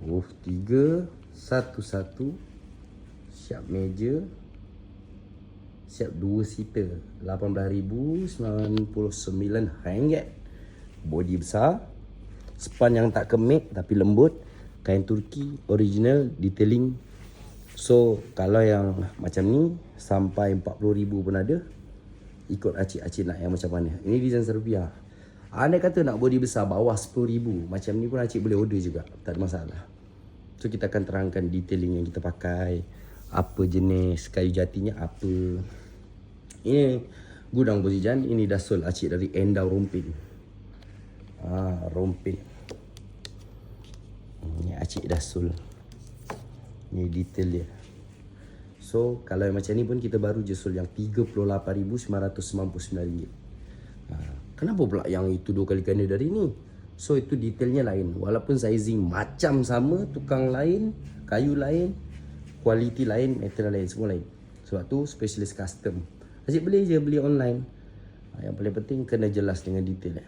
Roof 3 satu-satu, siap meja, siap 2 seater, RM18,099. Body besar, span yang tak kemik tapi lembut, kain Turki original, detailing. So kalau yang macam ni sampai 40,000 pun ada. Ikut acik-acik nak yang macam mana. Ini design serupiah. Andai kata nak body besar bawah 10,000, macam ni pun acik boleh order juga, tak ada masalah. So kita akan terangkan detailing yang kita pakai, apa jenis kayu jatinya apa. Ini gudang Bozijan. Ini dasul acik dari Endau Rompin. Rompin. Ini acik dasul. Ini detail dia. So kalau yang macam ni pun kita baru jual yang RM38,999. Kenapa pula yang itu 2 kali ganda dari ni? So itu detailnya lain. Walaupun sizing macam sama, tukang lain, kayu lain, kualiti lain, material lain, semua lain. Sebab tu specialist custom. Asyik boleh je beli online. Yang paling penting kena jelas dengan detail.